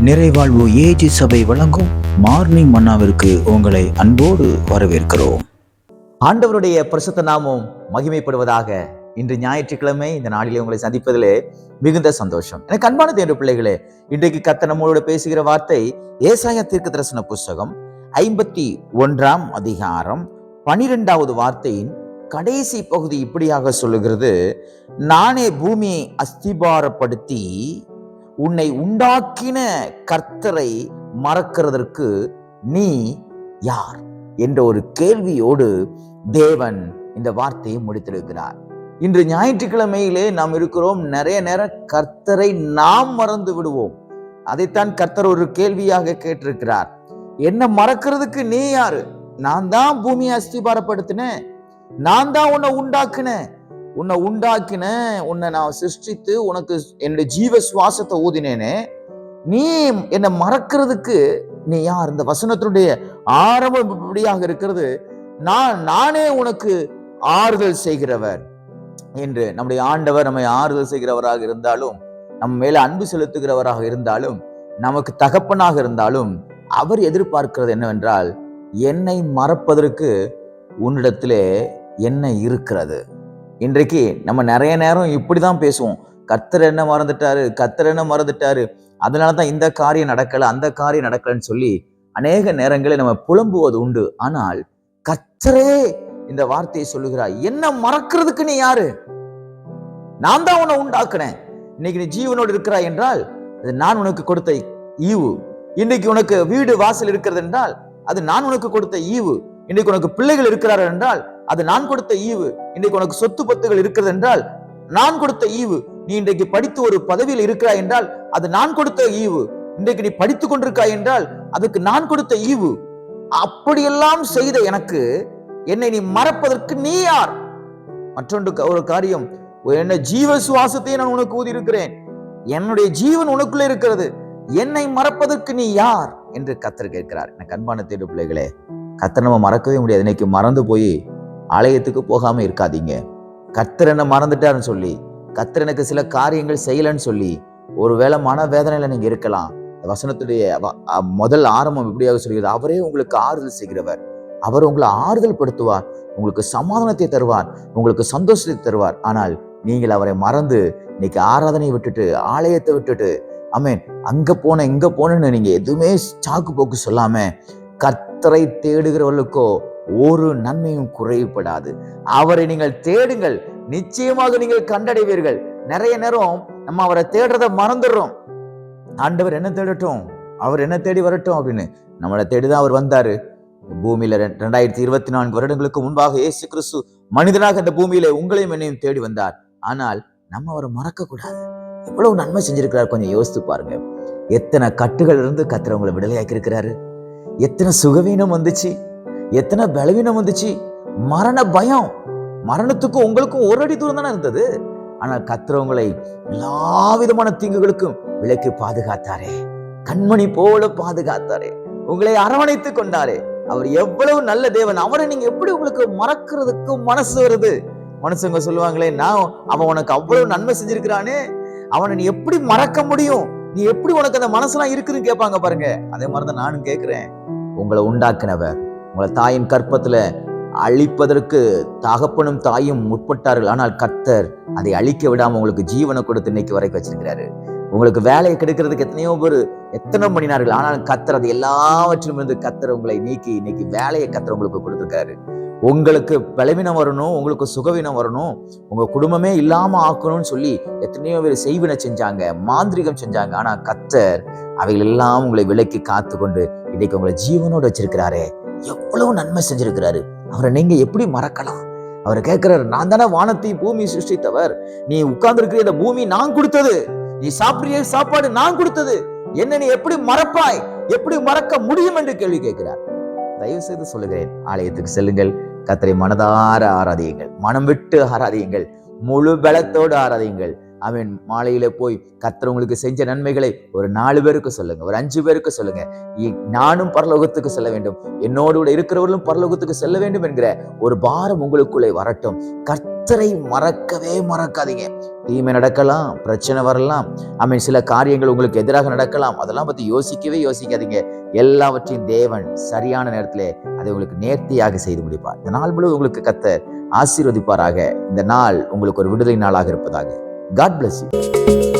நிறைவாழ்வு AG சபை வழங்கும் morning மன்னாவிற்கு உங்களை அன்போடு வரவேற்கிறோம். ஆண்டவருடைய பரிசுத்த நாமம் மகிமைப்படுவதாக. இன்று ஞாயிற்றுக்கிழமை இந்த நாளிலே உங்களை சந்திப்பதிலே மிகுந்த சந்தோஷம். எனக்கு அன்பான தேவ பிள்ளைகளே, இன்றைக்கு கர்த்தர் நம்மளோட பேசுகிற வார்த்தை ஏசாயா தீர்க்கதரிசன புஸ்தகம் 51 அதிகாரம் 12வது வார்த்தையின் கடைசி பகுதி இப்படியாக சொல்லுகிறது: நானே பூமியை அஸ்திபாரப்படுத்தி உன்னை உண்டாக்கின கர்த்தரை மறக்கிறதற்கு நீ யார் என்ற ஒரு கேள்வியோடு தேவன் இந்த வார்த்தையை முடித்திருக்கிறார். இன்று ஞாயிற்றுக்கிழமையிலே நாம் இருக்கிறோம். நிறைய நேரம் கர்த்தரை நாம் மறந்து விடுவோம். அதைத்தான் கர்த்தர் ஒரு கேள்வியாக கேட்டிருக்கிறார். என்ன மறக்கிறதுக்கு நீ யாரு? நான் தான் பூமியை அஸ்திபாரப்படுத்தினேன், நான் தான் உன்னை உண்டாக்குனேன், உன்னை நான் சிருஷ்டித்து உனக்கு என்னுடைய ஜீவ சுவாசத்தை ஊதினேனே, நீ என்னை மறக்கிறதுக்கு நீ யார்? இந்த வசனத்தினுடைய ஆரம்பம் இப்படியாக இருக்கிறது: நானே உனக்கு ஆறுதல் செய்கிறவர் என்று. நம்முடைய ஆண்டவர் நம்மை ஆறுதல் செய்கிறவராக இருந்தாலும், நம்ம மேல அன்பு செலுத்துகிறவராக இருந்தாலும், நமக்கு தகப்பனாக இருந்தாலும், அவர் எதிர்பார்க்கிறது என்னவென்றால், என்னை மறப்பதற்கு உன்னிடத்திலே என்ன இருக்கிறது? இன்றைக்கு நம்ம நிறைய நேரம் இப்படிதான் பேசுவோம். கர்த்தர் என்ன மறந்துட்டாரு, அதனாலதான் இந்த காரியம் நடக்கல, அந்த காரியம் நடக்கலன்னு சொல்லி அநேக நேரங்களில் நம்ம புலம்புவது உண்டு. ஆனால் கர்த்தரே இந்த வார்த்தையை சொல்லுகிறார்: என்ன மறக்கிறதுக்கு நீ யாரு? நான் தான் உன்னை உண்டாக்குனேன். இன்னைக்கு நீ ஜீவனோடு இருக்கிறாய் என்றால் அது நான் உனக்கு கொடுத்த ஈவு. இன்னைக்கு உனக்கு வீடு வாசல் இருக்கிறது என்றால் அது நான் உனக்கு கொடுத்த ஈவு. இன்னைக்கு உனக்கு பிள்ளைகள் இருக்கிறார்கள் என்றால் அது நான் கொடுத்த ஈவு. இன்றைக்கு உனக்கு சொத்து பத்துகள் இருக்கிறது என்றால் நான் கொடுத்த ஈவு. நீ இன்றைக்கு படித்து ஒரு பதவியில் இருக்கிறாய் என்றால் அது நான் கொடுத்த ஈவு. இன்றைக்கு நீ படித்துக் கொண்டிருக்காய் என்றால் அதுக்கு நான் கொடுத்த ஈவு. அப்படியெல்லாம் செய்த எனக்கு என்னை நீ மறப்பதற்கு நீ யார்? மற்றொன்று ஒரு காரியம், என்ன ஜீவ சுவாசத்தை நான் உனக்கு ஊதி இருக்கிறேன், என்னுடைய ஜீவன் உனக்குள்ளே இருக்கிறது, என்னை மறப்பதற்கு நீ யார் என்று கர்த்தர் கேட்கிறார். எனக்கு அன்பான தேவ பிள்ளைகளே, கர்த்தர் நம்ம மறக்கவே முடியாது. இன்னைக்கு மறந்து போய் ஆலயத்துக்கு போகாம இருக்காதீங்க. கர்த்தர் என்ன மறந்துட்டாருன்னு சொல்லி, கர்த்தர் எனக்கு சில காரியங்கள் செய்யலன்னு சொல்லி ஒருவேளை மனவேதனையில நீங்க இருக்கலாம். வசனத்துடைய முதல் ஆரம்பம் இப்படியாக சொல்கிறது: அவரே உங்களுக்கு ஆறுதல் செய்கிறவர், அவர் உங்களை ஆறுதல் படுத்துவார், உங்களுக்கு சமாதானத்தை தருவார், உங்களுக்கு சந்தோஷத்தை தருவார். ஆனால் நீங்கள் அவரை மறந்து இன்னைக்கு ஆராதனையை விட்டுட்டு, ஆலயத்தை விட்டுட்டு, ஆமென், அங்க போன இங்க போனேன்னு நீங்க எதுவுமே சாக்கு போக்கு சொல்லாம கர்த்தரை தேடுகிறவர்களுக்கோ ஒரு நன்மையும் குறைவுபடாது. அவரை நீங்கள் தேடுங்கள், நிச்சயமாக நீங்கள் கண்டடைவீர்கள். நிறைய நேரம் நம்ம அவரை தேடுறத மறந்துடுறோம். ஆண்டவர் என்ன தேடட்டும், அவர் என்ன தேடி வரட்டும் அப்படின்னு நம்மளை தேடிதான் அவர் வந்தாரு. பூமியில 2024 வருடங்களுக்கு முன்பாக இயேசு கிறிஸ்து மனிதனாக இந்த பூமியில உங்களையும் என்னையும் தேடி வந்தார். ஆனால் நம்ம அவரை மறக்க கூடாது. எவ்வளவு நன்மை செஞ்சிருக்கிறார் கொஞ்சம் யோசித்து பாருங்க. எத்தனை கட்டுகள் இருந்து கர்த்தர் உங்களை விடுதலையாக்கி இருக்கிறாரு. எத்தனை சுகவீனம் வந்துச்சு, எத்தனை பலவீனம் வந்துச்சு, மரண பயம், மரணத்துக்கும் உங்களுக்கும் ஒரு அடி தூரம் தானே இருந்தது. ஆனால் கர்த்தர் உங்களை எல்லா விதமான தீங்குகளுக்கும் விலக்கி பாதுகாத்தாரே, கண்மணி போல பாதுகாத்தாரே, உங்களை அரவணைத்து கொண்டாரே. அவர் எவ்வளவு நல்ல தேவன். அவரை நீங்க எப்படி உங்களுக்கு மறக்கிறதுக்கு மனசு வருது? மனுஷங்க சொல்லுவாங்களே, அவன் உனக்கு அவ்வளவு நன்மை செஞ்சிருக்கிறானே, அவனை நீ எப்படி மறக்க முடியும்? நீ எப்படி உனக்கு அந்த மனசுலாம் இருக்குன்னு கேட்பாங்க பாருங்க. அதே மாதிரிதான் நானும் கேட்கிறேன். உங்களை உண்டாக்கினவர் உங்களை தாயின் கற்பத்துல அழிப்பதற்கு தகப்பனும் தாயும் முற்பட்டார்கள். ஆனால் கர்த்தர் அதை அழிக்க விடாம உங்களுக்கு ஜீவனை கொடுத்து இன்னைக்கு வரைக்கும் வச்சிருக்கிறாரு. உங்களுக்கு வேலையை கிடைக்கிறதுக்கு எத்தனையோ பேர் எத்தனை மணினார்கள். ஆனால் கர்த்தர் அது எல்லாவற்றிலும் இருந்து கர்த்தர் உங்களை நீக்கி இன்னைக்கு வேலையை கர்த்தர் உங்களுக்கு கொடுத்திருக்காரு. உங்களுக்கு பலவீனம் வரணும், உங்களுக்கு சுகவீனம் வரணும், உங்க குடும்பமே இல்லாம ஆக்கணும்னு சொல்லி எத்தனையோ பேர் செய்வினை செஞ்சாங்க, மாந்திரிகம் செஞ்சாங்க. ஆனா கர்த்தர் அவைகள் எல்லாம் உங்களை விலக்கி காத்து கொண்டு இன்னைக்கு உங்களை ஜீவனோடு வச்சிருக்கிறாரே, எவ்வளவு நன்மை செஞ்சிருக்கிறாரு. அவரை நீங்க எப்படி மறக்கலாம்? அவர் கேட்கிறாரு: நான் தானே வானத்தை பூமி சிருஷ்டித்தவர், நீ உட்கார்ந்து இருக்கிற இந்த பூமி நான் கொடுத்தது, நீ சாப்பிடுற சாப்பாடு நான் கொடுத்தது, என்ன நீ எப்படி மறப்பாய்? எப்படி மறக்க முடியும் என்று கேள்வி கேட்கிறார். தயவு செய்து சொல்லுகிறேன், ஆலயத்துக்கு செல்லுங்கள், கர்த்தரை மனதார ஆராதியுங்கள், மனம் விட்டு ஆராதியுங்கள், முழு பலத்தோடு ஆராதியுங்கள். அவன் மாலையில போய் கர்த்தர் உங்களுக்கு செஞ்ச நன்மைகளை ஒரு 4 பேருக்கு சொல்லுங்க, ஒரு 5 பேருக்கு சொல்லுங்க. நானும் பரலோகத்துக்கு செல்ல வேண்டும், என்னோடு கூட இருக்கிறவர்களும் பரலோகத்துக்கு செல்ல வேண்டும் என்கிற ஒரு பாரம் உங்களுக்குள்ளே வரட்டும். கர்த்தர் கர்த்தரை மறக்கவே மறக்காதீங்க. தீமை நடக்கலாம், பிரச்சனை வரலாம், சில காரியங்கள் உங்களுக்கு எதிராக நடக்கலாம். அதெல்லாம் பத்தி யோசிக்கவே யோசிக்காதீங்க. எல்லாவற்றையும் தேவன் சரியான நேரத்திலே அதை உங்களுக்கு நேர்த்தியாக செய்து முடிப்பார். இந்த நாள் முழுவதும் உங்களுக்கு கர்த்தர் ஆசீர்வதிப்பாராக. இந்த நாள் உங்களுக்கு ஒரு விடுதலை நாளாக இருப்பதாக. God bless you.